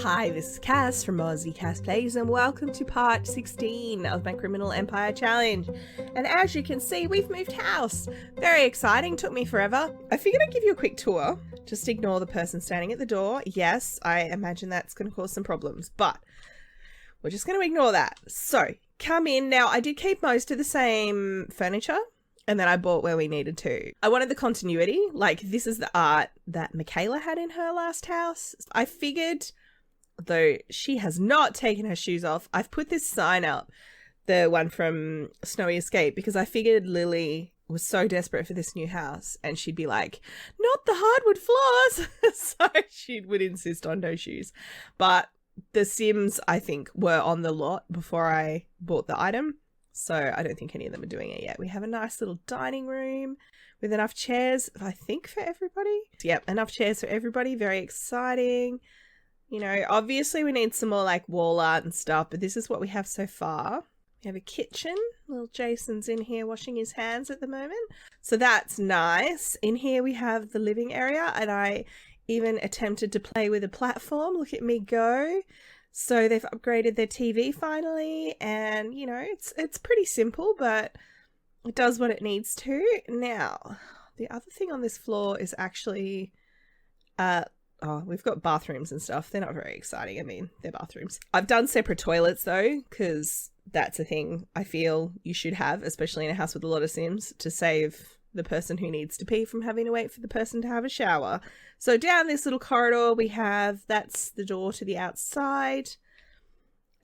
Hi, this is Cass from Aussie Cass Plays, and welcome to part 16 of my Criminal Empire Challenge. And as you can see, we've moved house. Very exciting, took me forever. I figured I'd give you a quick tour. Just ignore the person standing at the door. Yes, I imagine that's going to cause some problems, but we're just going to ignore that. So, come in. Now, I did keep most of the same furniture, and then I bought where we needed to. I wanted the continuity. Like, this is the art that Makayla had in her last house. I figured, though she has not taken her shoes off, I've put this sign up, the one from Snowy Escape, because I figured Lily was so desperate for this new house and she'd be like, not the hardwood floors. So she would insist on no shoes. But the Sims, I think, were on the lot before I bought the item. So I don't think any of them are doing it yet. We have a nice little dining room with enough chairs, I think, for everybody. Yep, enough chairs for everybody. Very exciting. You know, obviously we need some more like wall art and stuff, but this is what we have so far. We have a kitchen. Little Jason's in here washing his hands at the moment. So that's nice. In here we have the living area, and I even attempted to play with a platform. Look at me go. So they've upgraded their TV finally, and you know, it's pretty simple, but it does what it needs to. Now, the other thing on this floor is actually we've got bathrooms and stuff. They're not very exciting. I mean, they're bathrooms. I've done separate toilets though, because that's a thing I feel you should have, especially in a house with a lot of Sims, to save the person who needs to pee from having to wait for the person to have a shower. So down this little corridor we have, that's the door to the outside.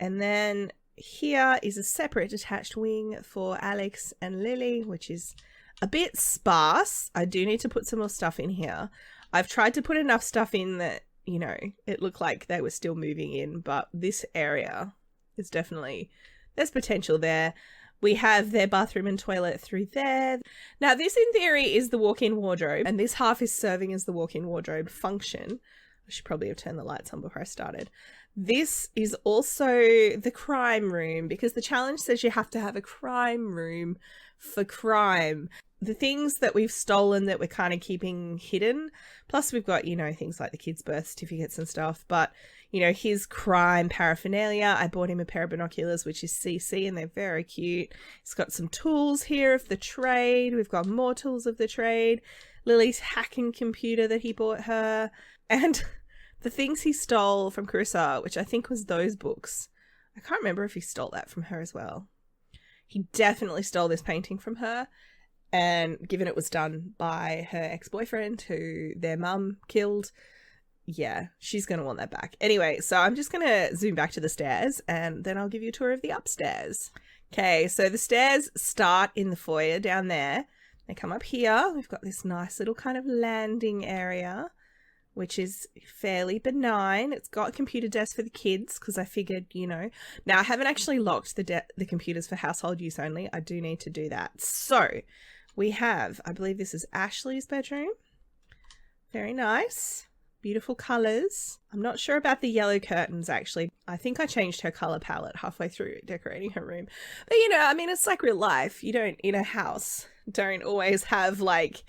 And then here is a separate detached wing for Alex and Lily, which is a bit sparse. I do need to put some more stuff in here. I've tried to put enough stuff in that, you know, it looked like they were still moving in, but this area is definitely, there's potential there. We have their bathroom and toilet through there. Now, this in theory is the walk-in wardrobe, and this half is serving as the walk-in wardrobe function. I should probably have turned the lights on before I started. This is also the crime room, because the challenge says you have to have a crime room for crime. The things that we've stolen that we're kind of keeping hidden, plus we've got, you know, things like the kids' birth certificates and stuff, but, you know, his crime paraphernalia. I bought him a pair of binoculars, which is CC, and they're very cute. He's got some tools here of the trade. We've got more tools of the trade. Lily's hacking computer that he bought her, and the things he stole from Carissa, which I think was those books. I can't remember if he stole that from her as well. He definitely stole this painting from her. And given it was done by her ex-boyfriend who their mum killed, yeah, she's going to want that back. Anyway, so I'm just going to zoom back to the stairs and then I'll give you a tour of the upstairs. Okay, so the stairs start in the foyer down there. They come up here. We've got this nice little kind of landing area, which is fairly benign. It's got a computer desk for the kids because I figured, you know. Now, I haven't actually locked the computers for household use only. I do need to do that. So we have, I believe this is Ashley's bedroom. Very nice. Beautiful colours. I'm not sure about the yellow curtains, actually. I think I changed her colour palette halfway through decorating her room. But, you know, I mean, it's like real life. You don't, in a house, don't always have, like,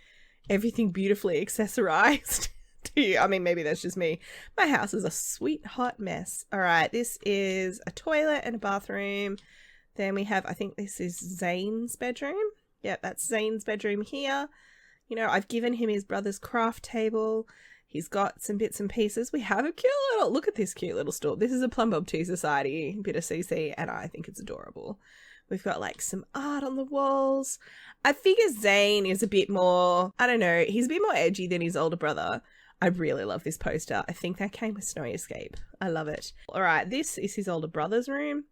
everything beautifully accessorised. Do you? I mean, maybe that's just me. My house is a sweet, hot mess. All right, this is a toilet and a bathroom. Then we have, I think this is Zane's bedroom. Yeah, that's Zane's bedroom here. You know, I've given him his brother's craft table. He's got some bits and pieces. We have a cute little, look at this cute little store. This is a Plum Bob Tea Society, bit of CC, and I think it's adorable. We've got like some art on the walls. I figure Zane is a bit more, I don't know, he's a bit more edgy than his older brother. I really love this poster. I think that came with Snowy Escape. I love it. All right, this is his older brother's room.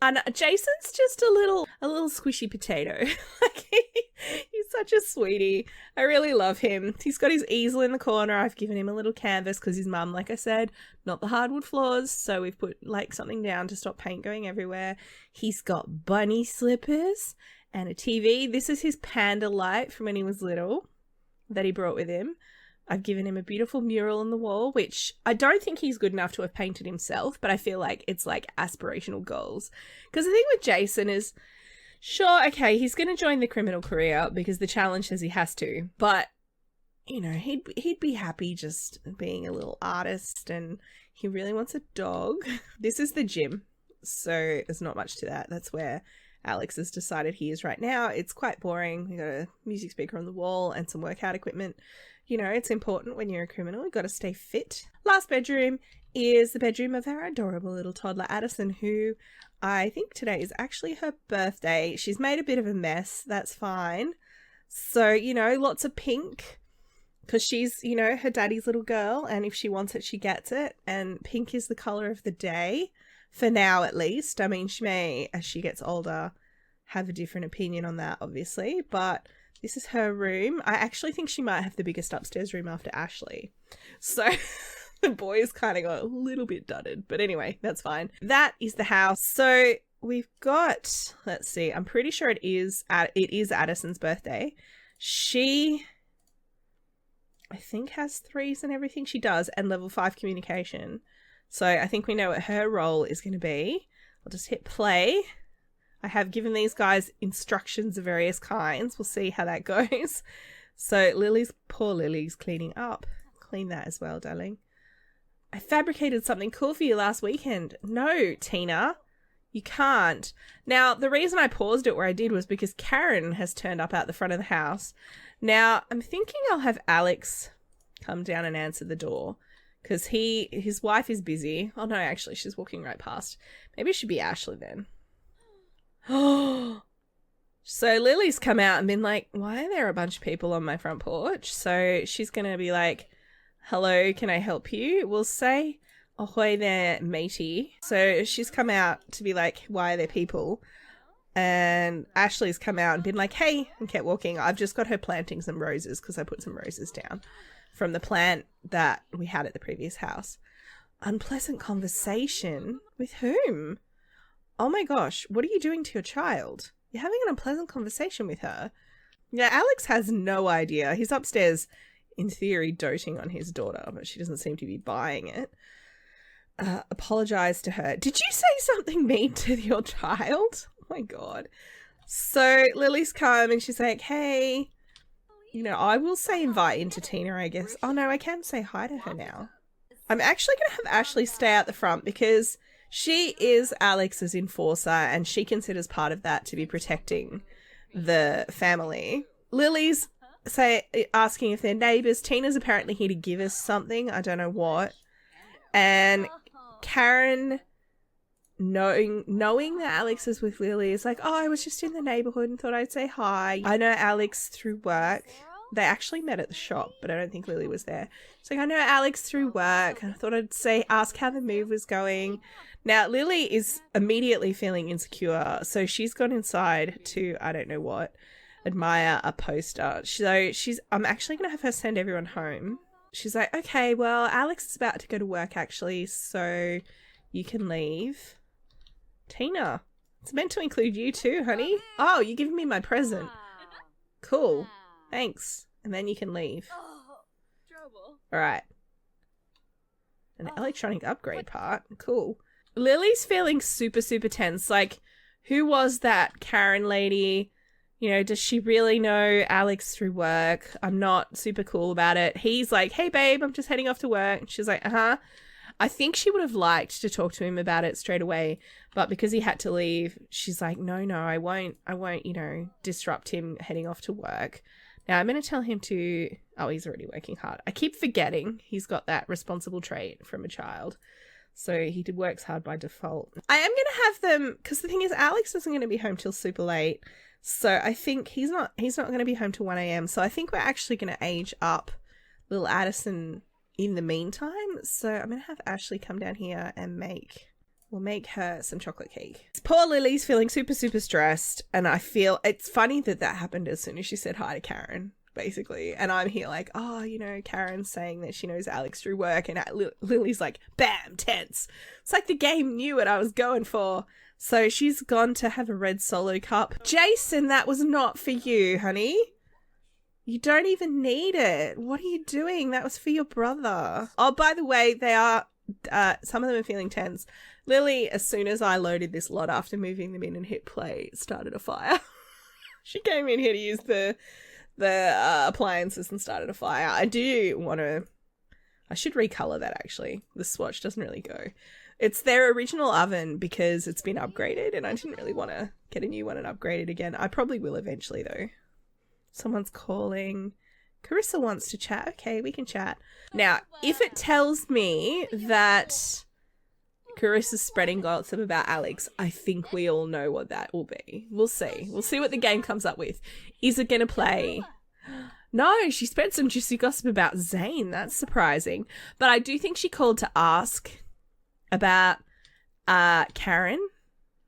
And Jason's just a little squishy potato. Like he's such a sweetie. I really love him. He's got his easel in the corner. I've given him a little canvas because his mum, like I said, not the hardwood floors. So we've put like something down to stop paint going everywhere. He's got bunny slippers and a TV. This is his panda light from when he was little that he brought with him. I've given him a beautiful mural on the wall, which I don't think he's good enough to have painted himself, but I feel like it's like aspirational goals. Because the thing with Jason is, sure, okay, he's going to join the criminal career because the challenge says he has to, but you know, he'd be happy just being a little artist, and he really wants a dog. This is the gym, so there's not much to that. That's where Alex has decided he is right now. It's quite boring. We got a music speaker on the wall and some workout equipment. You know, it's important when you're a criminal. You've got to stay fit. Last bedroom is the bedroom of our adorable little toddler Addison, who I think today is actually her birthday. She's made a bit of a mess. That's fine. So, you know, lots of pink, because she's, you know, her daddy's little girl, and if she wants it, she gets it. And pink is the colour of the day, for now at least. I mean, she may, as she gets older, have a different opinion on that, obviously. But this is her room. I actually think she might have the biggest upstairs room after Ashley. So the boys kind of got a little bit dudded. But anyway, that's fine. That is the house. So we've got, let's see, I'm pretty sure it is Addison's birthday. She, I think, has threes and everything. She does, and level 5 communication. So I think we know what her role is going to be. I'll just hit play. I have given these guys instructions of various kinds. We'll see how that goes. So poor Lily's cleaning up. Clean that as well, darling. I fabricated something cool for you last weekend. No, Tina, you can't. Now, the reason I paused it where I did was because Karen has turned up out the front of the house. Now, I'm thinking I'll have Alex come down and answer the door, because his wife is busy. Oh, no, actually, she's walking right past. Maybe it should be Ashley then. Oh, so Lily's come out and been like, why are there a bunch of people on my front porch? So she's going to be like, hello, can I help you? We'll say, ahoy there, matey. So she's come out to be like, why are there people? And Ashley's come out and been like, hey, and kept walking. I've just got her planting some roses, because I put some roses down from the plant that we had at the previous house. Unpleasant conversation? With whom? Oh my gosh, what are you doing to your child? You're having an unpleasant conversation with her. Yeah, Alex has no idea. He's upstairs, in theory, doting on his daughter, but she doesn't seem to be buying it. Apologize to her. Did you say something mean to your child? Oh my God. So Lily's come and she's like, hey, you know, I will say invite into Tina, I guess. Oh no, I can say hi to her now. I'm actually going to have Ashley stay out the front, because she is Alex's enforcer, and she considers part of that to be protecting the family. Lily's asking if they're neighbours. Tina's apparently here to give us something. I don't know what. And Karen, knowing that Alex is with Lily, is like, oh, I was just in the neighbourhood and thought I'd say hi. I know Alex through work. They actually met at the shop, but I don't think Lily was there. She's like, I know Alex through work, and I thought I'd ask how the move was going. Now, Lily is immediately feeling insecure, so she's gone inside to, I don't know what, admire a poster. So I'm actually going to have her send everyone home. She's like, okay, well, Alex is about to go to work, actually, so you can leave. Tina, it's meant to include you too, honey. Oh, you're giving me my present. Cool. Thanks. And then you can leave. All right. An electronic upgrade part. Cool. Lily's feeling super, super tense. Like, who was that Karen lady? You know, does she really know Alex through work? I'm not super cool about it. He's like, hey, babe, I'm just heading off to work. And she's like, uh-huh. I think she would have liked to talk to him about it straight away. But because he had to leave, she's like, no, I won't, you know, disrupt him heading off to work. Now, I'm going to tell him to... Oh, he's already working hard. I keep forgetting he's got that responsible trait from a child. So he works hard by default. I am going to have them... Because the thing is, Alex isn't going to be home till super late. So I think he's not going to be home till 1 a.m. So I think we're actually going to age up little Addison in the meantime. So I'm going to have Ashley come down here and we'll make her some chocolate cake. Poor Lily's feeling super, super stressed. And I feel it's funny that happened as soon as she said hi to Karen, basically. And I'm here like, oh, you know, Karen's saying that she knows Alex through work. And Lily's like, bam, tense. It's like the game knew what I was going for. So she's gone to have a red Solo cup. Jason, that was not for you, honey. You don't even need it. What are you doing? That was for your brother. Oh, by the way, they are... some of them are feeling tense. Lily, as soon as I loaded this lot after moving them in and hit play, started a fire. She came in here to use the the appliances and started a fire. I should recolor that actually. The swatch doesn't really go. It's their original oven because it's been upgraded and I didn't really want to get a new one and upgrade it again. I probably will eventually though. Someone's calling. Carissa wants to chat. Okay, we can chat. Now, if it tells me that Carissa's spreading gossip about Alex, I think we all know what that will be. We'll see. We'll see what the game comes up with. Is it going to play? No, she spread some juicy gossip about Zane. That's surprising. But I do think she called to ask about Karen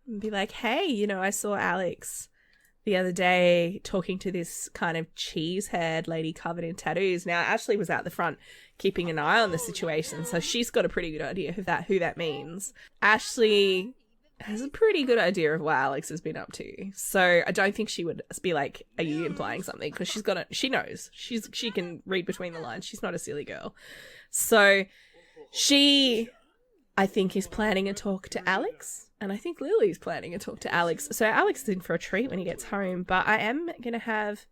and be like, hey, you know, I saw Alex the other day talking to this kind of cheese-haired lady covered in tattoos. Now, Ashley was out the front keeping an eye on the situation, so she's got a pretty good idea of who that means. Ashley has a pretty good idea of what Alex has been up to. So I don't think she would be like, are you implying something? Because she knows. She can read between the lines. She's not a silly girl. So she, I think, is planning a talk to Alex. And I think Lily's planning a talk to Alex. So Alex is in for a treat when he gets home. But I am going to have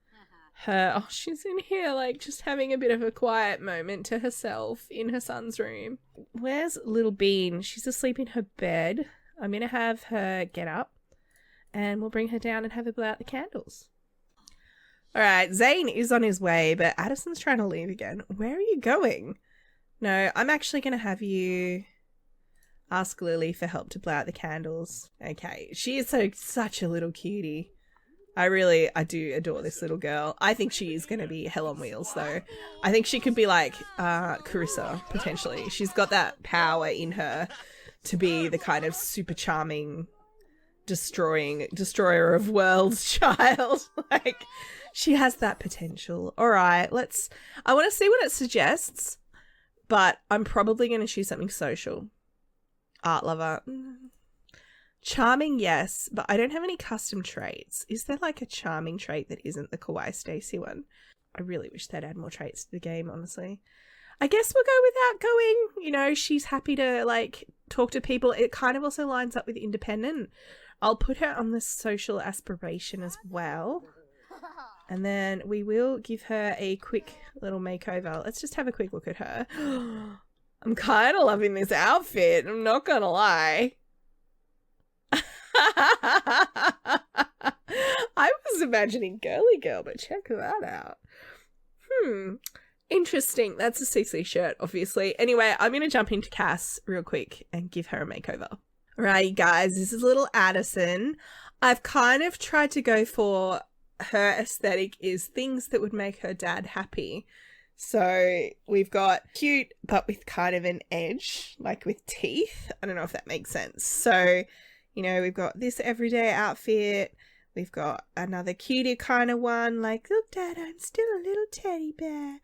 her... Oh, she's in here, like, just having a bit of a quiet moment to herself in her son's room. Where's Little Bean? She's asleep in her bed. I'm going to have her get up. And we'll bring her down and have her blow out the candles. All right, Zane is on his way, but Addison's trying to leave again. Where are you going? No, I'm actually going to have you... ask Lily for help to blow out the candles. Okay, she is such a little cutie. I do adore this little girl. I think she is going to be hell on wheels, though. I think she could be like Carissa, potentially. She's got that power in her to be the kind of super charming, destroyer of worlds child. Like, she has that potential. All right, I want to see what it suggests, but I'm probably going to choose something social. Art lover. Charming, yes, but I don't have any custom traits. Is there like a charming trait that isn't the Kawaii Stacy one? I really wish they'd add more traits to the game, honestly. I guess we'll go with outgoing. You know, she's happy to like talk to people. It kind of also lines up with independent. I'll put her on the social aspiration as well. And then we will give her a quick little makeover. Let's just have a quick look at her. I'm kind of loving this outfit. I'm not going to lie. I was imagining girly girl, but check that out. Interesting. That's a CC shirt, obviously. Anyway, I'm going to jump into Cass real quick and give her a makeover. All right, guys, this is little Addison. I've kind of tried to go for her aesthetic is things that would make her dad happy. So we've got cute, but with kind of an edge, like with teeth. I don't know if that makes sense. So, you know, we've got this everyday outfit. We've got another cutie kind of one, like, look, Dad, I'm still a little teddy bear.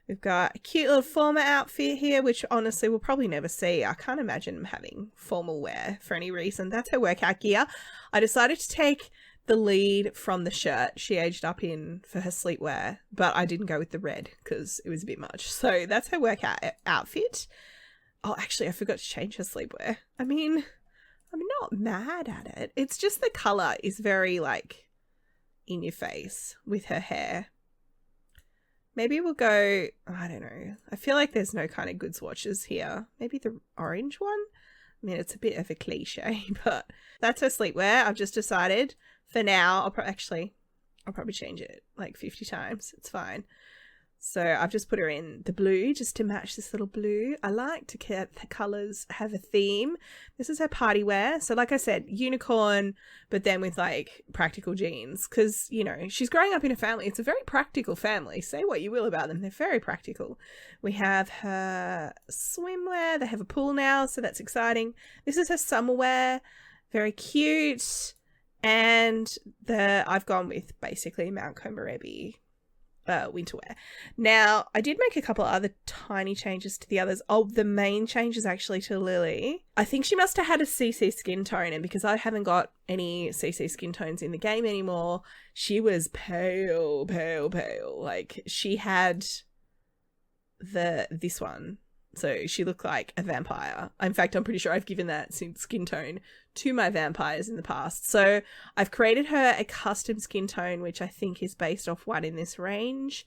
We've got a cute little formal outfit here, which honestly we'll probably never see. I can't imagine him having formal wear for any reason. That's her workout gear. I decided to take the lead from the shirt she aged up in for her sleepwear, but I didn't go with the red because it was a bit much. So that's her workout outfit. Oh, actually, I forgot to change her sleepwear. I mean, I'm not mad at it. It's just the colour is very, like, in your face with her hair. Maybe we'll go, I don't know. I feel like there's no kind of good swatches here. Maybe the orange one? I mean, it's a bit of a cliche, but that's her sleepwear. I've just decided for now, I'll probably change it like 50 times. It's fine. So I've just put her in the blue just to match this little blue. I like to get the colours have a theme. This is her party wear. So like I said, unicorn, but then with like practical jeans because, you know, she's growing up in a family. It's a very practical family. Say what you will about them. They're very practical. We have her swimwear. They have a pool now, so that's exciting. This is her summer wear. Very cute. And I've gone with basically Mount Komorebi winter wear. Now, I did make a couple of other tiny changes to the others. Oh, the main change is actually to Lily. I think she must have had a CC skin tone, and because I haven't got any CC skin tones in the game anymore, she was pale. Like, she had this one. So she looked like a vampire. In fact, I'm pretty sure I've given that skin tone to my vampires in the past. So I've created her a custom skin tone, which I think is based off one in this range.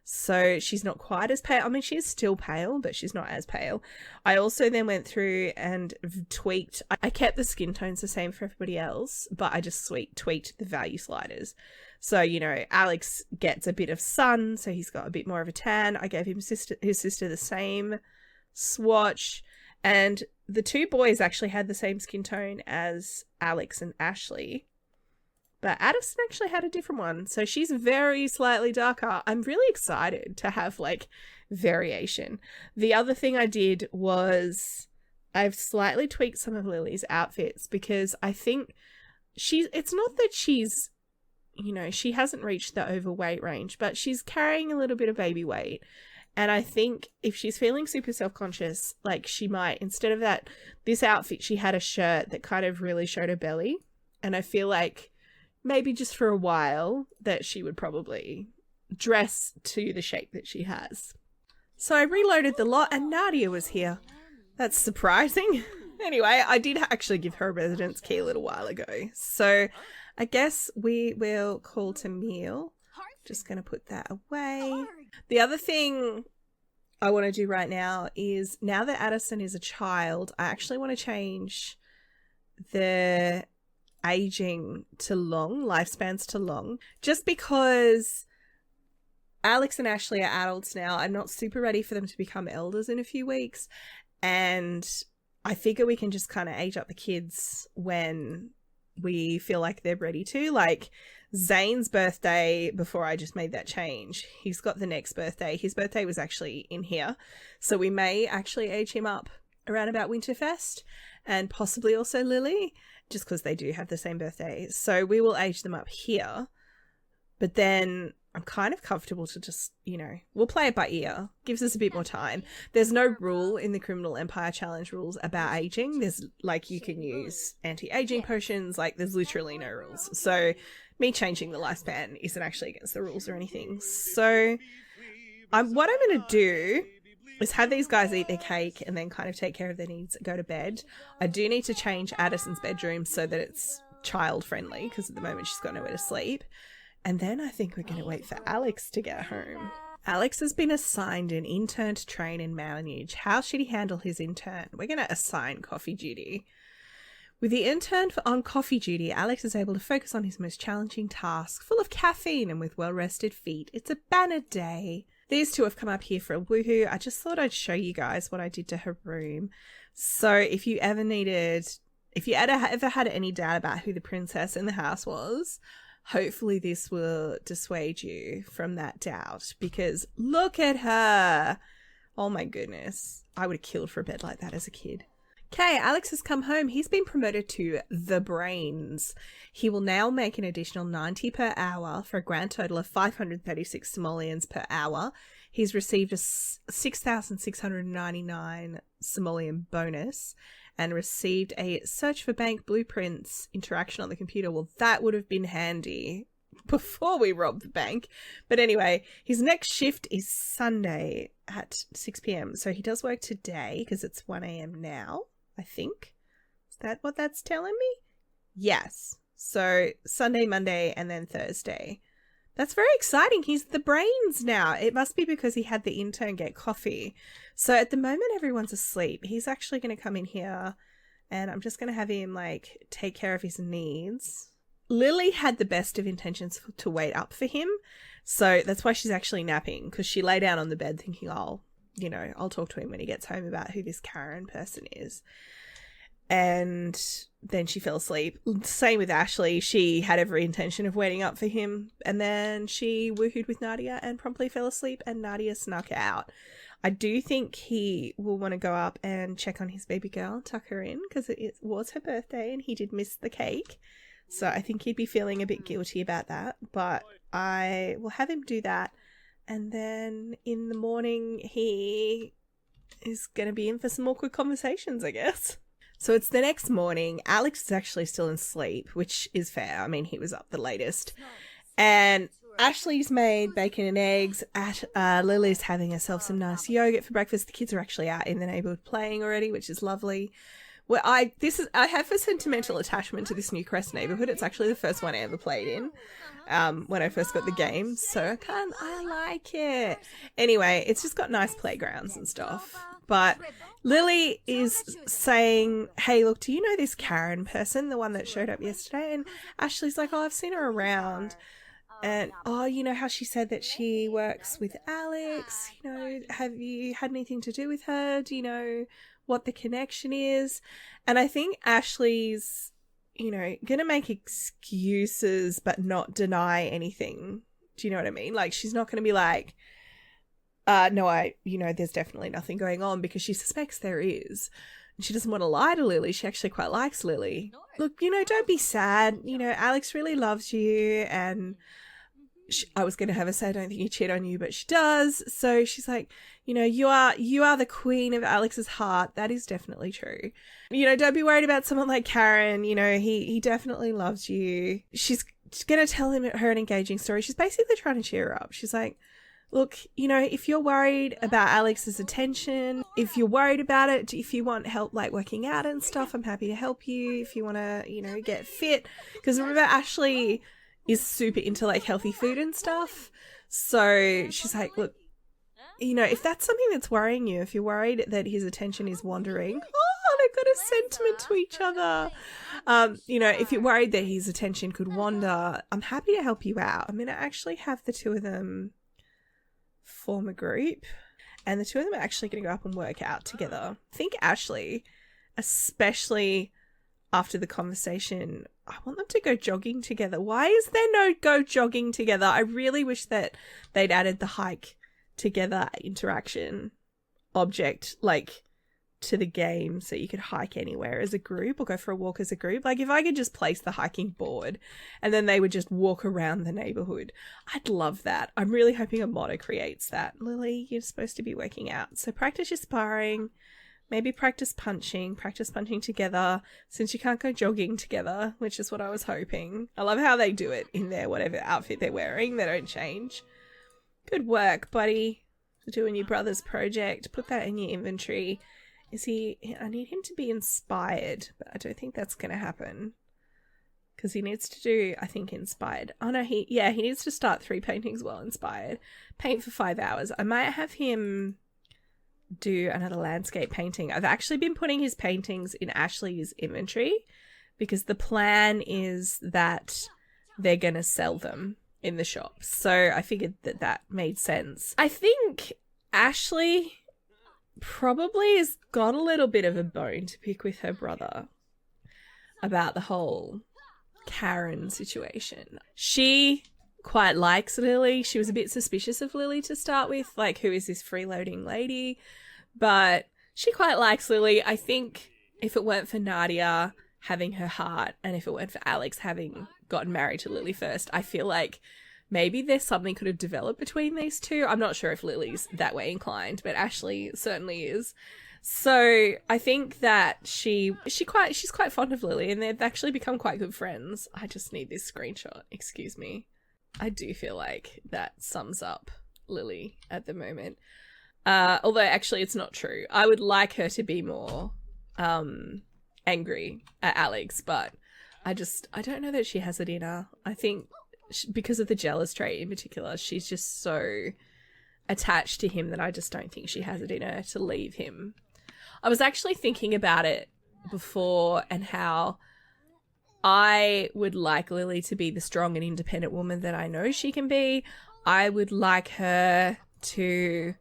So she's not quite as pale. I mean, she is still pale, but she's not as pale. I also then went through and tweaked. I kept the skin tones the same for everybody else, but I just tweaked the value sliders. So, you know, Alex gets a bit of sun, so he's got a bit more of a tan. I gave his sister the same swatch. And the two boys actually had the same skin tone as Alex and Ashley. But Addison actually had a different one. So she's very slightly darker. I'm really excited to have, like, variation. The other thing I did was I've slightly tweaked some of Lily's outfits because I think it's not that she's, you know, she hasn't reached the overweight range, but she's carrying a little bit of baby weight. And I think if she's feeling super self-conscious, like, she might, instead of this outfit, she had a shirt that kind of really showed her belly. And I feel like maybe just for a while that she would probably dress to the shape that she has. So I reloaded the lot and Nadia was here. That's surprising. Anyway, I did actually give her a residence key a little while ago. So I guess we will call to meal. Just going to put that away. The other thing I want to do right now is, now that Addison is a child, I actually want to change the aging to long, lifespans to long, just because Alex and Ashley are adults now. I'm not super ready for them to become elders in a few weeks, and I figure we can just kind of age up the kids when we feel like they're ready to. Like Zane's birthday, before I just made that change, he's got the next birthday. His birthday was actually in here, so we may actually age him up around about Winterfest, and possibly also Lily, just because they do have the same birthday. So we will age them up here. But then I'm kind of comfortable to just, you know, we'll play it by ear. Gives us a bit more time. There's no rule in the Criminal Empire Challenge rules about aging. There's, like, you can use anti-aging potions. Like, there's literally no rules. So me changing the lifespan isn't actually against the rules or anything. So what I'm going to do is have these guys eat their cake and then kind of take care of their needs, go to bed. I do need to change Addison's bedroom so that it's child friendly, because at the moment she's got nowhere to sleep. And then I think we're going to wait for Alex to get home. Alex has been assigned an intern to train in marriage. How should he handle his intern? We're going to assign coffee duty. With the intern on coffee duty, Alex is able to focus on his most challenging task, full of caffeine and with well-rested feet. It's a banner day. These two have come up here for a woohoo. I just thought I'd show you guys what I did to her room. So if you ever had any doubt about who the princess in the house was, hopefully this will dissuade you from that doubt, because look at her. Oh my goodness. I would have killed for a bed like that as a kid. Okay, Alex has come home. He's been promoted to the brains. He will now make an additional 90 per hour for a grand total of 536 simoleons per hour. He's received a 6,699 simoleon bonus and received a search for bank blueprints interaction on the computer. Well, that would have been handy before we robbed the bank. But anyway, his next shift is Sunday at 6 p.m. So he does work today because it's 1 a.m. now, I think. Is that what that's telling me? Yes. So Sunday, Monday, and then Thursday. That's very exciting. He's the brains now. It must be because he had the intern get coffee. So at the moment, everyone's asleep. He's actually going to come in here and I'm just going to have him, like, take care of his needs. Lily had the best of intentions to wait up for him. So that's why she's actually napping, because she lay down on the bed thinking, I'll talk to him when he gets home about who this Karen person is. And then she fell asleep. Same with Ashley. She had every intention of waiting up for him. And then she woohooed with Nadia and promptly fell asleep, and Nadia snuck out. I do think he will want to go up and check on his baby girl, tuck her in, because it was her birthday and he did miss the cake. So I think he'd be feeling a bit guilty about that. But I will have him do that. And then in the morning, he is going to be in for some awkward conversations, I guess. So it's the next morning. Alex is actually still in sleep, which is fair. I mean, he was up the latest. And Ashley's made bacon and eggs. Lily's having herself some nice yogurt for breakfast. The kids are actually out in the neighbourhood playing already, which is lovely. Well, I have a sentimental attachment to this Newcrest neighbourhood. It's actually the first one I ever played in, when I first got the game. So I like it. Anyway, it's just got nice playgrounds and stuff. But Lily is saying, hey, look, do you know this Karen person, the one that showed up yesterday? And Ashley's like, oh, I've seen her around. And, oh, you know how she said that she works with Alex? You know, have you had anything to do with her? Do you know what the connection is? And I think Ashley's, you know, going to make excuses but not deny anything. Do you know what I mean? Like, she's not going to be like, no, there's definitely nothing going on, because she suspects there is. And she doesn't want to lie to Lily. She actually quite likes Lily. Look, you know, don't be sad. You know, Alex really loves you, and I was going to have her say, I don't think he cheated on you, but she does. So she's like, you know, you are the queen of Alex's heart. That is definitely true. You know, don't be worried about someone like Karen. You know, he definitely loves you. She's going to tell him her an engaging story. She's basically trying to cheer her up. She's like, look, you know, if you're worried about Alex's attention, if you're worried about it, if you want help like working out and stuff, I'm happy to help you. If you want to, you know, get fit. Because remember, Ashley is super into like healthy food and stuff. So she's like, look, you know, if that's something that's worrying you, if you're worried that his attention is wandering, oh, they've got a sentiment to each other. You know, if you're worried that his attention could wander, I'm happy to help you out. I'm going to actually have the two of them form a group, and the two of them are actually going to go up and work out together. I think Ashley, especially after the conversation, I want them to go jogging together. Why is there no go jogging together? I really wish that they'd added the hike together interaction object, like, to the game, so you could hike anywhere as a group or go for a walk as a group. Like, if I could just place the hiking board and then they would just walk around the neighborhood, I'd love that. I'm really hoping a modder creates that. Lily, you're supposed to be working out, so practice your sparring. Maybe practice punching together, since you can't go jogging together, which is what I was hoping. I love how they do it in their whatever outfit they're wearing. They don't change. Good work, buddy. Doing your brother's project. Put that in your inventory. I need him to be inspired, but I don't think that's going to happen. Because he needs to do, I think, inspired. Oh no, he needs to start 3 paintings while inspired. Paint for 5 hours. I might have him do another landscape painting. I've actually been putting his paintings in Ashley's inventory because the plan is that they're going to sell them in the shop. So I figured that made sense. I think Ashley probably has got a little bit of a bone to pick with her brother about the whole Karen situation. She quite likes Lily. She was a bit suspicious of Lily to start with, like, who is this freeloading lady? But she quite likes Lily. I think if it weren't for Nadia having her heart, and if it weren't for Alex having gotten married to Lily first, I feel like maybe there's something could have developed between these two. I'm not sure if Lily's that way inclined, but Ashley certainly is. So I think that she's quite fond of Lily, and they've actually become quite good friends. I just need this screenshot. Excuse me. I do feel like that sums up Lily at the moment. Although actually it's not true. I would like her to be more angry at Alex, but I don't know that she has it in her. I think because of the jealous trait in particular, she's just so attached to him that I just don't think she has it in her to leave him. I was actually thinking about it before and how I would like Lily to be the strong and independent woman that I know she can be. I would like her to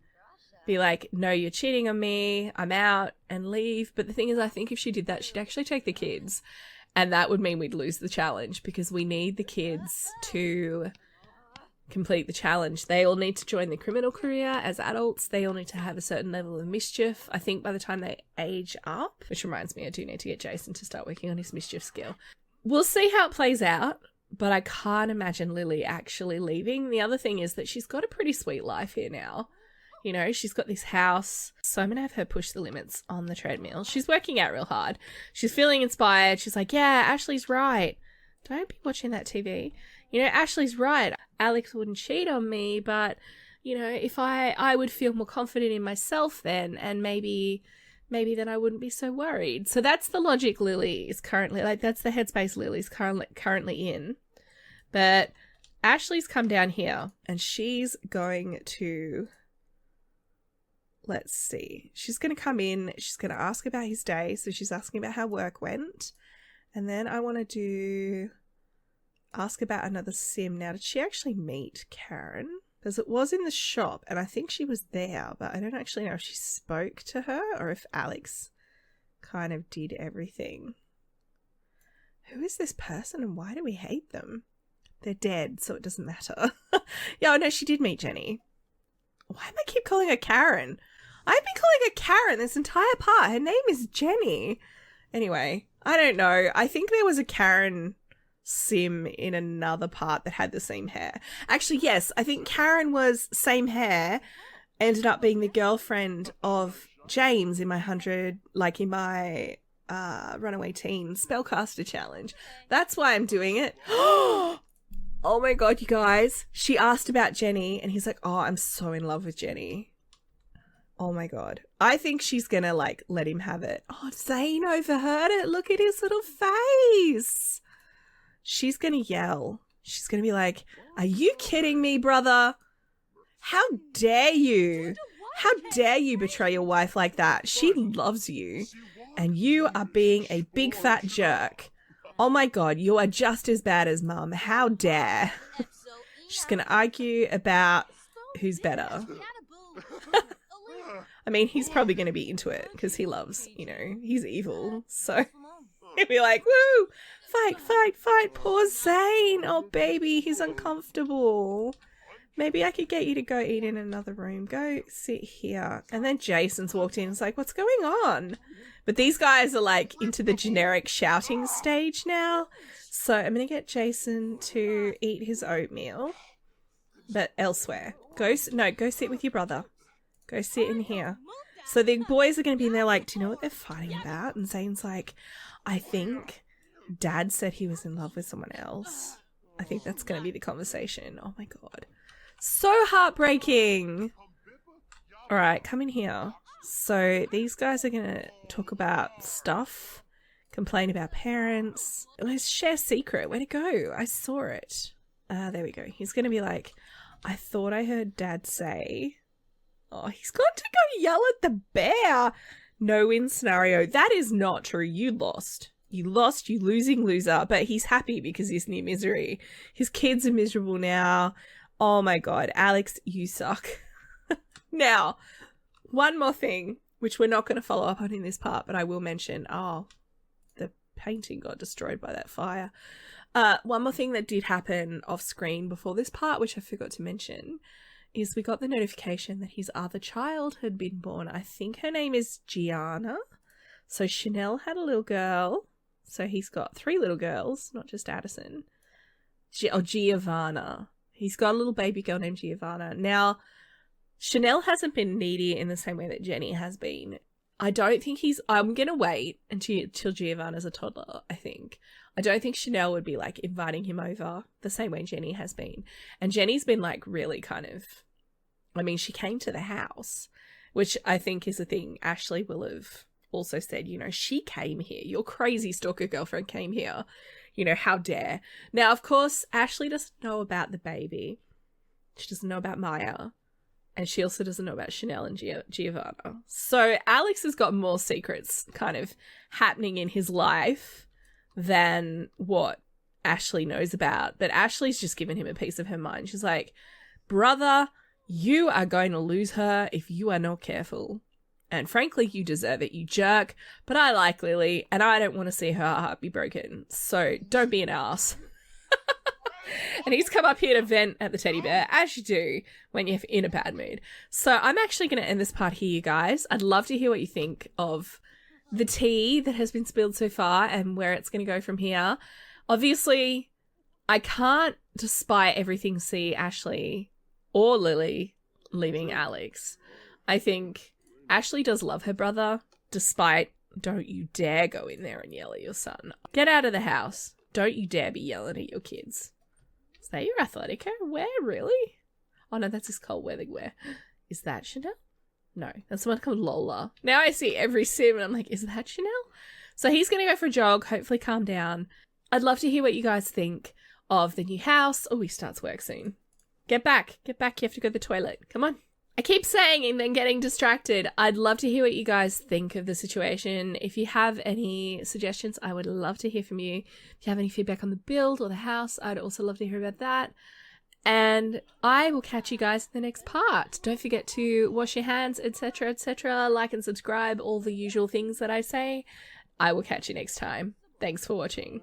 be like, no, you're cheating on me, I'm out, and leave. But the thing is, I think if she did that, she'd actually take the kids. And that would mean we'd lose the challenge, because we need the kids to complete the challenge. They all need to join the criminal career as adults. They all need to have a certain level of mischief, I think, by the time they age up. Which reminds me, I do need to get Jason to start working on his mischief skill. We'll see how it plays out, but I can't imagine Lily actually leaving. The other thing is that she's got a pretty sweet life here now. You know, she's got this house, so I'm going to have her push the limits on the treadmill. She's working out real hard. She's feeling inspired. She's like, yeah, Ashley's right. Don't be watching that TV. You know, Ashley's right. Alex wouldn't cheat on me, but, you know, if I would feel more confident in myself then, and maybe then I wouldn't be so worried. So that's the logic Lily is currently, like, that's the headspace Lily's currently in. But Ashley's come down here and she's going to, let's see, she's going to come in, she's going to ask about his day. So she's asking about how work went. And then I want to ask about another sim. Now, did she actually meet Karen? Because it was in the shop and I think she was there, but I don't actually know if she spoke to her or if Alex kind of did everything. Who is this person and why do we hate them? They're dead, so it doesn't matter. Yeah, no, she did meet Jenny. Why am I keep calling her Karen? I've been calling her Karen this entire part. Her name is Jenny. Anyway, I don't know. I think there was a Karen sim in another part that had the same hair. Actually, yes, I think Karen was same hair, ended up being the girlfriend of James in my Runaway Teen Spellcaster Challenge. That's why I'm doing it. Oh my god, you guys. She asked about Jenny and he's like, oh, I'm so in love with Jenny. Oh my god. I think she's gonna like let him have it. Oh, Zane overheard it. Look at his little face. She's gonna yell. She's gonna be like, are you kidding me, brother? How dare you? How dare you betray your wife like that? She loves you. And you are being a big fat jerk. Oh my god, you are just as bad as mum. How dare? She's gonna argue about who's better. I mean, he's probably going to be into it because he loves, you know, he's evil. So he'll be like, woo, fight, fight, fight, poor Zane. Oh, baby, he's uncomfortable. Maybe I could get you to go eat in another room. Go sit here. And then Jason's walked in and is like, what's going on? But these guys are like into the generic shouting stage now. So I'm going to get Jason to eat his oatmeal, but elsewhere. Go sit with your brother. Go sit in here. So the boys are going to be in there like, do you know what they're fighting about? And Zane's like, I think Dad said he was in love with someone else. I think that's going to be the conversation. Oh my god. So heartbreaking. All right, come in here. So these guys are going to talk about stuff, complain about parents. Let's share secret. Where'd it go? I saw it. There we go. He's going to be like, I thought I heard Dad say... Oh, he's got to go yell at the bear. No win scenario. That is not true. You lost. You lost, you losing loser. But he's happy because he's near misery. His kids are miserable now. Oh my god. Alex, you suck. Now, one more thing, which we're not going to follow up on in this part, but I will mention. Oh, the painting got destroyed by that fire. One more thing that did happen off screen before this part, which I forgot to mention, is we got the notification that his other child had been born. I think her name is Gianna. So Chanel had a little girl. So he's got 3 little girls, not just Addison. Giovanna. He's got a little baby girl named Giovanna. Now, Chanel hasn't been needy in the same way that Jenny has been. I don't think I'm going to wait until Giovanna's a toddler, I think. I don't think Chanel would be like inviting him over the same way Jenny has been. And Jenny's been like really kind of, I mean, she came to the house, which I think is a thing Ashley will have also said, you know, she came here. Your crazy stalker girlfriend came here. You know, how dare. Now, of course, Ashley doesn't know about the baby. She doesn't know about Maya. And she also doesn't know about Chanel and Giovanna. So Alex has got more secrets kind of happening in his life than what Ashley knows about. But Ashley's just given him a piece of her mind. She's like, brother, you are going to lose her if you are not careful. And frankly, you deserve it, you jerk. But I like Lily, and I don't want to see her heart be broken. So don't be an ass. And he's come up here to vent at the teddy bear, as you do when you're in a bad mood. So I'm actually going to end this part here, you guys. I'd love to hear what you think of the tea that has been spilled so far and where it's going to go from here. Obviously, I can't, despite everything, see Ashley or Lily leaving Alex. I think Ashley does love her brother, despite don't you dare go in there and yell at your son. Get out of the house. Don't you dare be yelling at your kids. Is that your Athletica wear, really? Oh no, that's his cold weather wear. Is that Chanel? No, that's the one called Lola. Now I see every sim and I'm like, is that Chanel? So he's going to go for a jog, hopefully calm down. I'd love to hear what you guys think of the new house. Oh, he starts work soon. Get back. You have to go to the toilet. Come on. I keep saying and then getting distracted. I'd love to hear what you guys think of the situation. If you have any suggestions, I would love to hear from you. If you have any feedback on the build or the house, I'd also love to hear about that. And I will catch you guys in the next part. Don't forget to wash your hands, etc., etc. Like and subscribe, all the usual things that I say. I will catch you next time. Thanks for watching.